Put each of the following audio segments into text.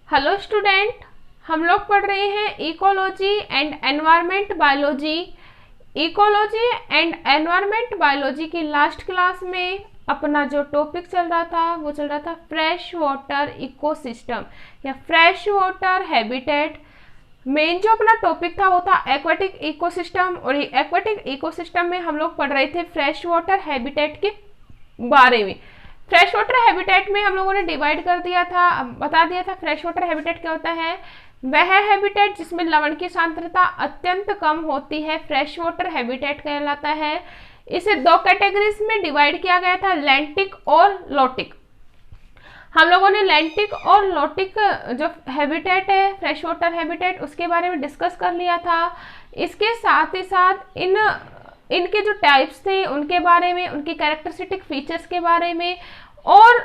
Hello student, हम लोग पढ़ रहे हैं ecology and environment biology. Ecology and environment biology की लास्ट क्लास में अपना जो टॉपिक चल रहा था वो चल रहा था फ्रेश वाटर इकोसिस्टम या फ्रेश वाटर हैबिटेट। मेन जो अपना टॉपिक था वो था एक्वाटिक इकोसिस्टम, और एक्वाटिक इकोसिस्टम में हम लोग पढ़ रहे थे फ्रेश वाटर हैबिटेट के बारे में। फ्रेश वाटर हैबिटेट में हम लोगों ने डिवाइड कर दिया था, बता दिया था फ्रेश वाटर हैबिटेट क्या होता है। वह हैबिटेट जिसमें लवण की सांद्रता अत्यंत कम होती है फ्रेश वाटर हैबिटेट कहलाता है। इसे दो कैटेगरीज में डिवाइड किया गया था, लैंटिक और लोटिक। हम लोगों ने लैंटिक और लोटिक जो हैबिटेट है फ्रेश वाटर हैबिटेट उसके बारे में डिस्कस कर लिया था। इसके साथ ही साथ इनके जो टाइप्स थे उनके बारे में, उनकी कैरेक्टरिस्टिक फीचर्स के बारे में, और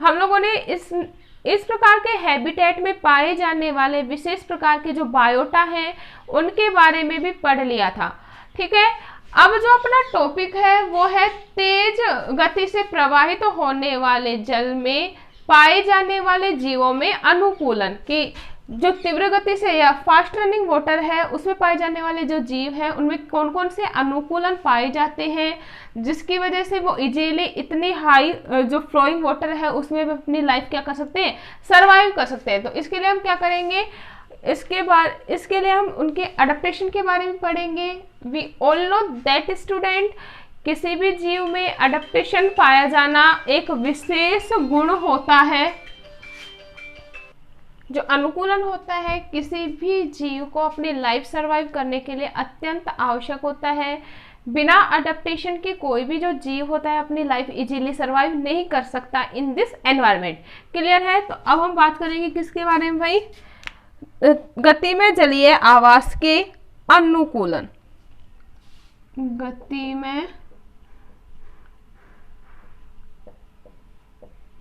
हम लोगों ने इस प्रकार के हैबिटेट में पाए जाने वाले विशेष प्रकार के जो बायोटा हैं उनके बारे में भी पढ़ लिया था। ठीक है, अब जो अपना टॉपिक है वो है तेज गति से प्रवाहित होने वाले जल में पाए जाने वाले जीवों में अनुकूलन की। जो तीव्र गति से या फास्ट रनिंग वाटर है उसमें पाए जाने वाले जो जीव हैं उनमें कौन कौन से अनुकूलन पाए जाते हैं जिसकी वजह से वो इजीली इतनी हाई जो फ्लोइंग वाटर है उसमें भी अपनी लाइफ क्या कर सकते हैं, सरवाइव कर सकते हैं। तो इसके लिए हम क्या करेंगे, इसके लिए हम उनके अडेप्टेशन के बारे में पढ़ेंगे। We all know that student, किसी भी जीव में अडेप्टेशन पाया जाना एक विशेष गुण होता है। जो अनुकूलन होता है किसी भी जीव को अपनी लाइफ सरवाइव करने के लिए अत्यंत आवश्यक होता है। बिना अडेप्टेशन के कोई भी जो जीव होता है अपनी लाइफ इजीली सरवाइव नहीं कर सकता इन दिस एनवायरनमेंट। क्लियर है? तो अब हम बात करेंगे किसके बारे में भाई, गति में जलीय आवास के अनुकूलन। गति में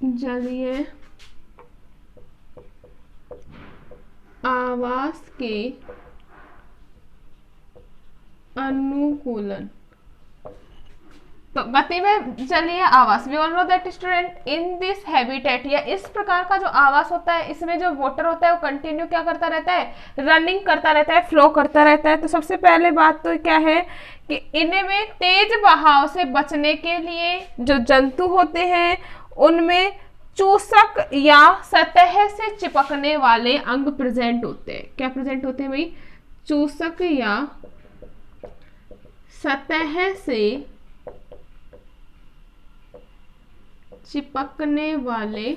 जलीय आवास के अनुकूलन। तो गति में जलीय आवास, we all know that student in this habitat या इस प्रकार का जो आवास होता है इसमें जो वाटर होता है वो कंटिन्यू क्या करता रहता है, रनिंग करता रहता है, फ्लो करता रहता है। तो सबसे पहले बात तो क्या है कि इनमें तेज बहाव से बचने के लिए जो जंतु होते हैं उनमें चूसक या सतह से चिपकने वाले अंग प्रेजेंट होते हैं। क्या प्रेजेंट होते हैं भाई? चूसक या सतह से चिपकने वाले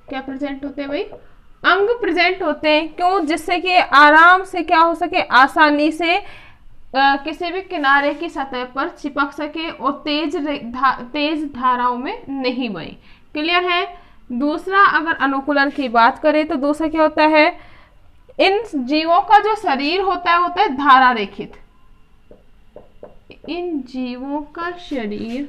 क्या प्रेजेंट होते हैं भाई? अंग प्रेजेंट होते हैं। क्यों? जिससे कि आराम से क्या हो सके, आसानी से किसी भी किनारे की सतह पर चिपक सके और तेज धाराओं में नहीं बहे। क्लियर है? दूसरा, अगर अनुकूलन की बात करें तो दूसरा क्या होता है, इन जीवों का जो शरीर होता है धारा रेखित। इन जीवों का शरीर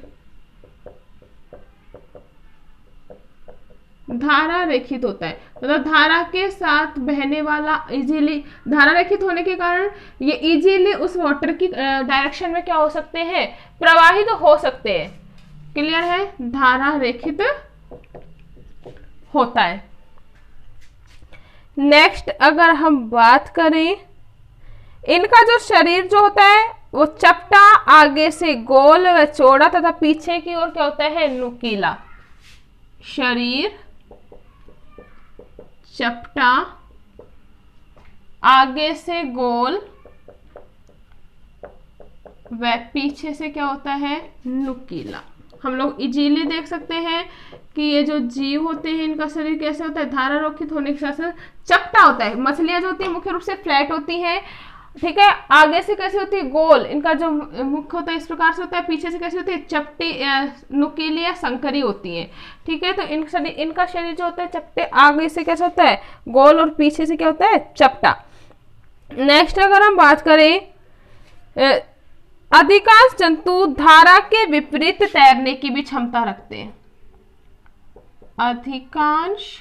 धारा रेखित होता है, मतलब धारा के साथ बहने वाला, इजीली धारा रेखित होने के कारण ये इजीली उस वाटर की डायरेक्शन में क्या हो सकते हैं, प्रवाहित हो सकते हैं। क्लियर है? धारा रेखित होता है। नेक्स्ट अगर हम बात करें, इनका जो शरीर जो होता है वो चपटा, आगे से गोल व चौड़ा तथा पीछे की ओर क्या होता है, नुकीला। शरीर चपटा, आगे से गोल व पीछे से क्या होता है, नुकीला। हम लोग इजीली देख सकते हैं कि ये जो जीव होते हैं इनका शरीर कैसे होता है, धारा रोकित होने के साथ साथ चपटा होता है। मछलियां जो होती है मुख्य रूप से फ्लैट होती हैं, ठीक है। आगे से कैसे होती है, गोल। इनका जो मुख होता है इस प्रकार से होता है। पीछे से कैसे होती है, चपटी, नुकीली या संकरी होती है, ठीक है। तो इनका शरीर जो होता है चपटे, आगे से कैसे होता है, गोल, और पीछे से क्या होता है, चपटा। नेक्स्ट अगर हम बात करें, अधिकांश जंतु धारा के विपरीत तैरने की भी क्षमता रखते हैं। अधिकांश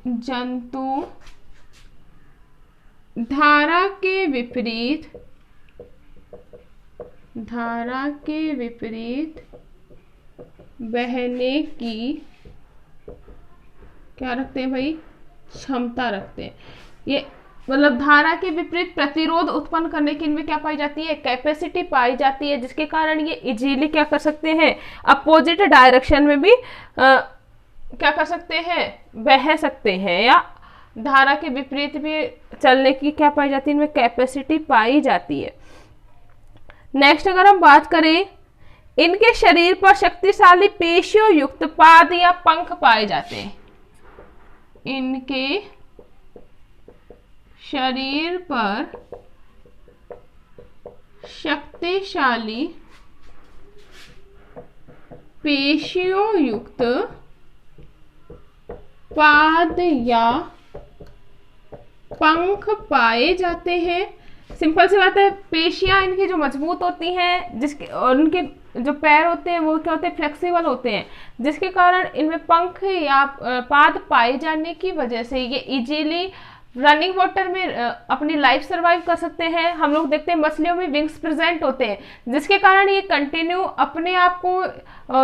जंतु धारा के विपरीत बहने की क्या रखते हैं भाई, क्षमता रखते हैं। ये मतलब धारा के विपरीत प्रतिरोध उत्पन्न करने की इनमें क्या पाई जाती है, कैपेसिटी पाई जाती है, जिसके कारण ये इजीली क्या कर सकते हैं, अपोजिट डायरेक्शन में भी क्या कर सकते हैं, बह सकते हैं, या धारा के विपरीत भी चलने की क्या पाई जाती है, इनमें कैपेसिटी पाई जाती है। नेक्स्ट अगर हम बात करें, इनके शरीर पर शक्तिशाली पेशियों युक्त पाद या पंख पाए जाते हैं। इनके शरीर पर शक्तिशाली पेशियों युक्त पाद या पंख पाए जाते हैं। सिंपल सी बात है, पेशियां इनकी जो मजबूत होती हैं, जिसके और उनके जो पैर होते हैं वो क्या होते हैं, फ्लेक्सिबल होते हैं, जिसके कारण इनमें पंख या पाद पाए जाने की वजह से ये इजीली रनिंग वाटर में अपनी लाइफ सर्वाइव कर सकते हैं। हम लोग देखते हैं मछलियों में विंग्स प्रेजेंट होते हैं, जिसके कारण ये कंटिन्यू अपने आप को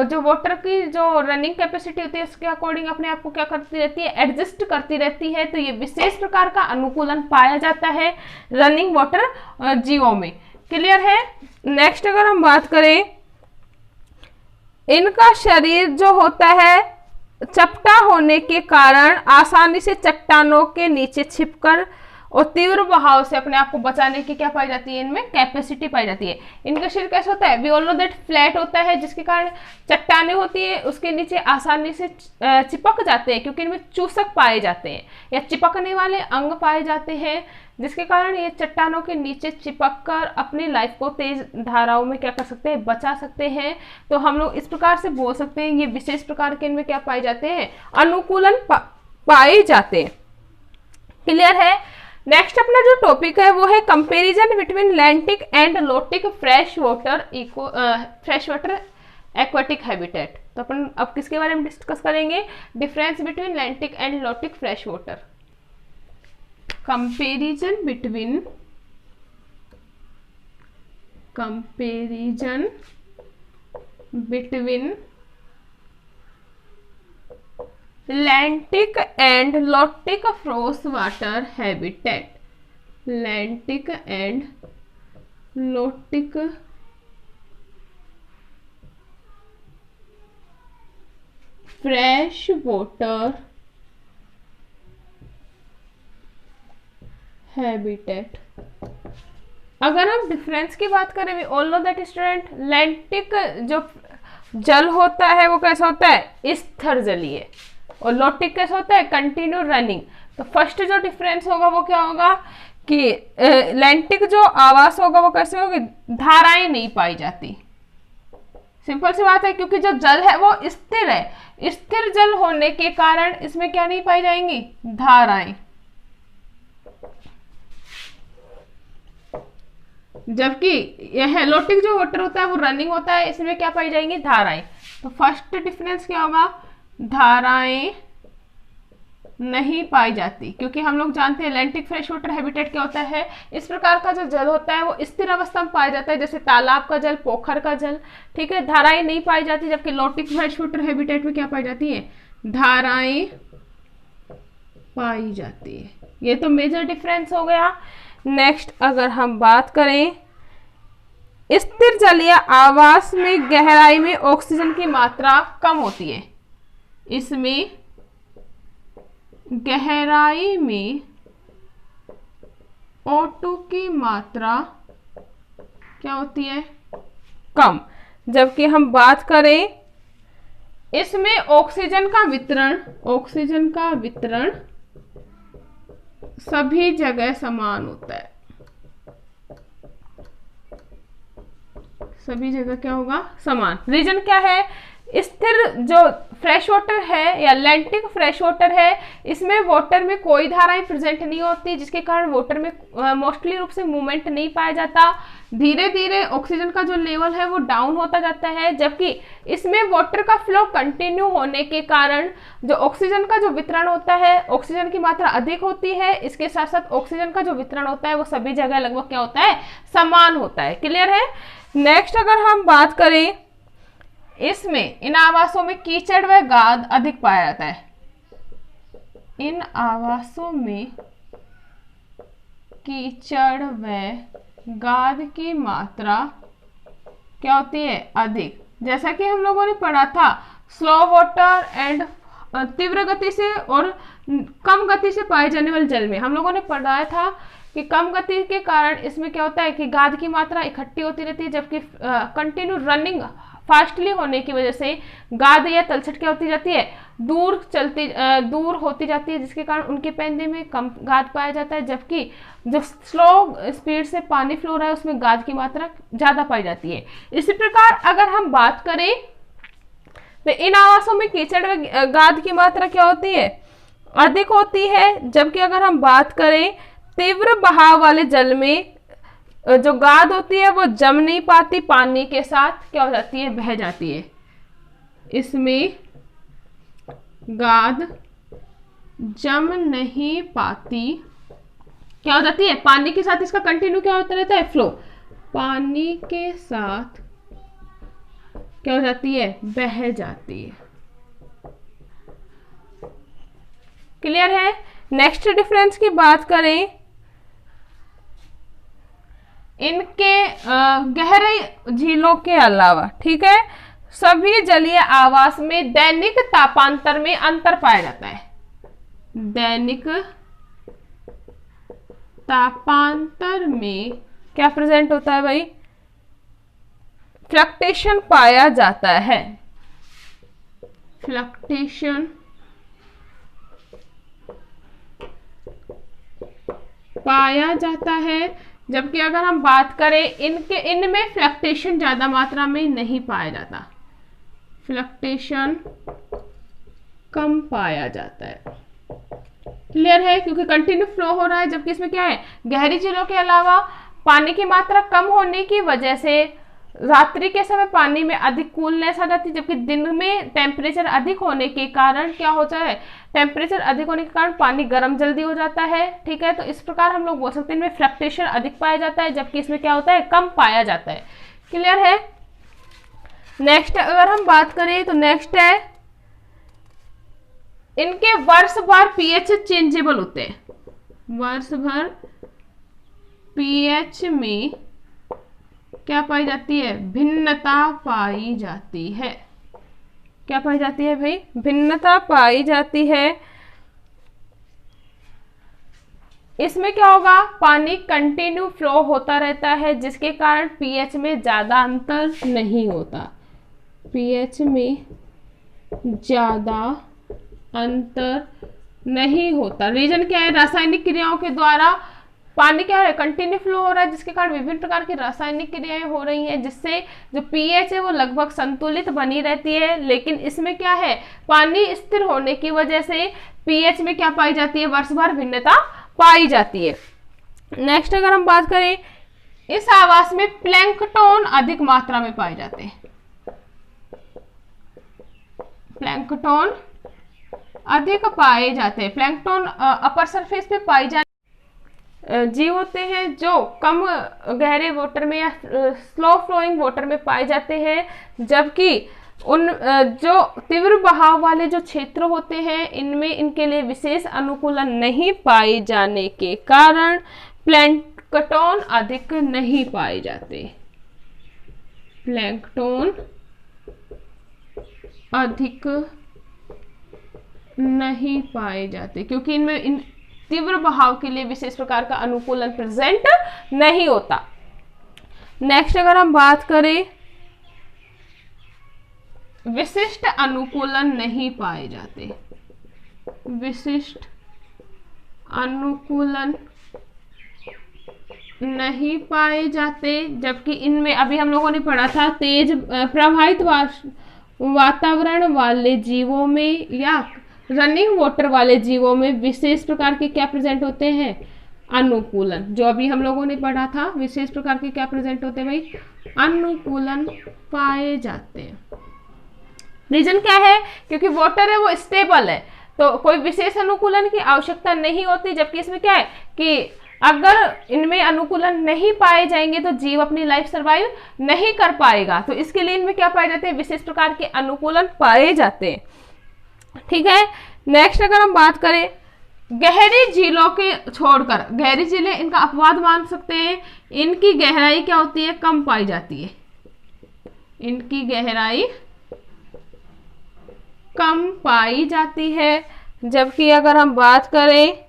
जो वाटर की जो रनिंग कैपेसिटी होती है उसके अकॉर्डिंग अपने आप को क्या करती रहती है, एडजस्ट करती रहती है। तो ये विशेष प्रकार का अनुकूलन पाया जाता है रनिंग वाटर जीवों में। क्लियर है। नेक्स्ट अगर हम बात करें, इनका शरीर जो होता है चपटा होने के कारण आसानी से चट्टानों के नीचे छिपकर और तीव्र बहाव से अपने आप को बचाने की क्या पाई जाती है, इनमें कैपेसिटी पाई जाती है। इनका शरीर कैसा होता है, we all know that flat होता है, जिसके कारण चट्टानें होती है उसके नीचे आसानी से चिपक जाते हैं, क्योंकि इनमें चूसक पाए जाते हैं या चिपकने वाले अंग पाए जाते हैं, जिसके कारण ये चट्टानों के नीचे चिपक कर अपनी लाइफ को तेज धाराओं में क्या कर सकते हैं, बचा सकते हैं। तो हम लोग इस प्रकार से बोल सकते हैं ये विशेष प्रकार के इनमें क्या पाए जाते हैं, अनुकूलन पाए जाते हैं। क्लियर है। नेक्स्ट अपना जो टॉपिक है वो है comparison between lentic and lotic fresh water aquatic habitat. तो अपन अब किसके बारे में डिस्कस करेंगे, difference between lentic and lotic fresh water. Comparison between lentic and lotic fresh water habitat. Lentic and lotic fresh water habitat. अगर हम difference की बात करें, we all know that student, lentic जो जल होता है वो कैसा होता है, स्थिर जलीय, और लोटिक कैसा होता है, कंटिन्यू रनिंग। तो फर्स्ट जो डिफरेंस होगा वो क्या होगा कि लैंटिक जो आवास होगा वो कैसे होगी, धाराएं नहीं पाई जाती। सिंपल सी बात है, क्योंकि जो जल है वो स्थिर है, स्थिर जल होने के कारण इसमें क्या नहीं पाई जाएंगी, धाराएं। जबकि यह लोटिक जो वाटर होता है वो रनिंग होता है, इसमें क्या पाई जाएंगी, धाराएं। तो फर्स्ट डिफरेंस क्या होगा, धाराएं नहीं पाई जाती, क्योंकि हम लोग जानते हैं लैंटिक फ्रेश वाटर हैबिटेट क्या होता है, इस प्रकार का जो जल होता है वो स्थिर अवस्था में पाया जाता है, जैसे तालाब का जल, पोखर का जल। ठीक है, धाराएं नहीं पाई जाती, जबकि लोटिक फ्रेश वाटर हैबिटेट में क्या पाई जाती है, धाराएं पाई जाती है। ये तो मेजर डिफरेंस हो गया। नेक्स्ट अगर हम बात करें, स्थिर जलीय आवास में गहराई में ऑक्सीजन की मात्रा कम होती है। इसमें गहराई में O2 की मात्रा क्या होती है, कम। जबकि हम बात करें, इसमें ऑक्सीजन का वितरण सभी जगह समान होता है। सभी जगह क्या होगा, समान। रीजन क्या है, स्थिर जो फ्रेश वाटर है या लैंटिक फ्रेश वाटर है, इसमें वाटर में कोई धाराएं प्रेजेंट नहीं होती, जिसके कारण वाटर में मोस्टली रूप से मूवमेंट नहीं पाया जाता। धीरे धीरे ऑक्सीजन का जो लेवल है वो डाउन होता जाता है, जबकि इसमें वाटर का फ्लो कंटिन्यू होने के कारण जो ऑक्सीजन का जो वितरण होता है, ऑक्सीजन की मात्रा अधिक होती है। इसके साथ साथ ऑक्सीजन का जो वितरण होता है वो सभी जगह लगभग क्या होता है, समान होता है। क्लियर है। नेक्स्ट अगर हम बात करें, इसमें इन आवासों में कीचड़ व गाद अधिक पाया जाता है। इन आवासों में कीचड़ व गाद की मात्रा क्या होती है? अधिक। जैसा कि हम लोगों ने पढ़ा था, स्लो वाटर एंड तीव्र गति से और कम गति से पाए जाने वाले जल में हम लोगों ने पढ़ाया था कि कम गति के कारण इसमें क्या होता है कि गाद की मात्रा इकट्ठी होती रहती है, जबकि कंटिन्यू रनिंग फास्टली होने की वजह से गाद या तलछट क्या होती जाती है? दूर होती जाती है, जिसके कारण उनके पैंदे में कम गाद पाया जाता है, जबकि जो स्लो स्पीड से पानी फ्लो रहा है उसमें गाद की मात्रा ज्यादा पाई जाती है। इसी प्रकार अगर हम बात करें तो इन आवासों में कीचड़ व गाद की मात्रा क्या होती है? अधिक होती है, जबकि अगर हम बात करें तीव्र बहाव वाले जल में जो गाद होती है वो जम नहीं पाती, पानी के साथ क्या हो जाती है? बह जाती है। इसमें गाद जम नहीं पाती, क्या हो जाती है? पानी के साथ इसका कंटिन्यू क्या होता रहता है? फ्लो। पानी के साथ क्या हो जाती है? बह जाती है। क्लियर है? नेक्स्ट डिफरेंस की बात करें, इनके गहरे झीलों के अलावा, ठीक है, सभी जलीय आवास में दैनिक तापांतर में अंतर पाया जाता है। दैनिक तापांतर में क्या प्रेजेंट होता है भाई? फ्लक्चुएशन पाया जाता है। फ्लक्चुएशन पाया जाता है, जबकि अगर हम बात करें इनमें फ्लक्चुएशन ज्यादा मात्रा में नहीं पाया जाता, फ्लक्चुएशन कम पाया जाता है। क्लियर है? क्योंकि कंटिन्यू फ्लो हो रहा है, जबकि इसमें क्या है? गहरी झीलों के अलावा पानी की मात्रा कम होने की वजह से रात्रि के समय पानी में अधिक कूलनेस आ जाती है, जबकि दिन में टेम्परेचर अधिक होने के कारण क्या होता है? टेम्परेचर अधिक होने के कारण पानी गर्म जल्दी हो जाता है। ठीक है, तो इस प्रकार हम लोग बोल सकते हैं इनमें फ्लक्चुएशन अधिक पाया जाता है, जबकि इसमें क्या होता है? कम पाया जाता है। क्लियर है? नेक्स्ट अगर हम बात करें तो नेक्स्ट है, इनके वर्ष भर पीएच चेंजेबल होते हैं। वर्ष भर पीएच में क्या पाई जाती है? भिन्नता पाई जाती है। क्या पाई जाती है भाई? भिन्नता पाई जाती है। इसमें क्या होगा? पानी कंटिन्यू फ्लो होता रहता है, जिसके कारण पीएच में ज्यादा अंतर नहीं होता। पीएच में ज्यादा अंतर नहीं होता। रीजन क्या है? रासायनिक क्रियाओं के द्वारा पानी क्या है? कंटिन्यू फ्लो हो रहा है, जिसके कारण विभिन्न प्रकार की रासायनिक क्रियाएं हो रही हैं, जिससे जो पीएच है वो लगभग संतुलित बनी रहती है। लेकिन इसमें क्या है? पानी स्थिर होने की वजह से पीएच में क्या पाई जाती है? वर्ष भर भिन्नता पाई जाती है। नेक्स्ट अगर हम बात करें, इस आवास में प्लैंकटन अधिक मात्रा में पाए जाते हैं। प्लैंकटन अधिक पाए जाते हैं। प्लैंकटन अपर सरफेस पे पाई जाती जीव होते हैं जो कम गहरे वाटर में या स्लो फ्लोइंग वाटर में पाए जाते हैं, जबकि उन जो तीव्र बहाव वाले जो क्षेत्र होते हैं इनमें इनके लिए विशेष अनुकूलन नहीं पाए जाने के कारण प्लैंकटन अधिक नहीं पाए जाते। प्लैंकटन अधिक नहीं पाए जाते क्योंकि इनमें इन तीव्र बहाव के लिए विशेष प्रकार का अनुकूलन प्रेजेंट नहीं होता। नेक्स्ट अगर हम बात करें, विशिष्ट अनुकूलन नहीं पाए जाते। विशिष्ट अनुकूलन नहीं पाए जाते, जबकि इनमें अभी हम लोगों ने पढ़ा था तेज प्रवाहित वातावरण वाले जीवों में या रनिंग वाटर वाले जीवों में विशेष प्रकार के क्या प्रेजेंट होते हैं? अनुकूलन। जो अभी हम लोगों ने पढ़ा था, विशेष प्रकार के क्या प्रेजेंट होते हैं भाई? अनुकूलन पाए जाते हैं। रीजन क्या है? क्योंकि वाटर है वो स्टेबल है, तो कोई विशेष अनुकूलन की आवश्यकता नहीं होती। जबकि इसमें क्या है कि अगर इनमें अनुकूलन नहीं पाए जाएंगे तो जीव अपनी लाइफ सर्वाइव नहीं कर पाएगा, तो इसके लिए इनमें क्या पाए जाते हैं? विशेष प्रकार के अनुकूलन पाए जाते हैं। ठीक है। नेक्स्ट अगर हम बात करें, गहरी झीलों के छोड़कर, गहरी झीलें इनका अपवाद मान सकते हैं, इनकी गहराई क्या होती है, कम पाई जाती है, इनकी गहराई कम पाई जाती है। जबकि अगर हम बात करें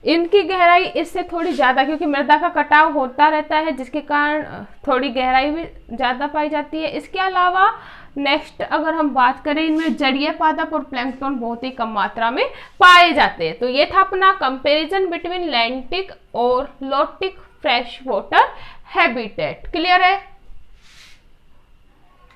इनकी गहराई इससे थोड़ी ज़्यादा, क्योंकि मृदा का कटाव होता रहता है जिसके कारण थोड़ी गहराई भी ज़्यादा पाई जाती है। इसके अलावा नेक्स्ट अगर हम बात करें, इनमें जलीय पादप और प्लैंकटन बहुत ही कम मात्रा में पाए जाते हैं। तो ये था अपना कंपैरिजन बिटवीन लैंटिक और lotic fresh water habitat. Clear है?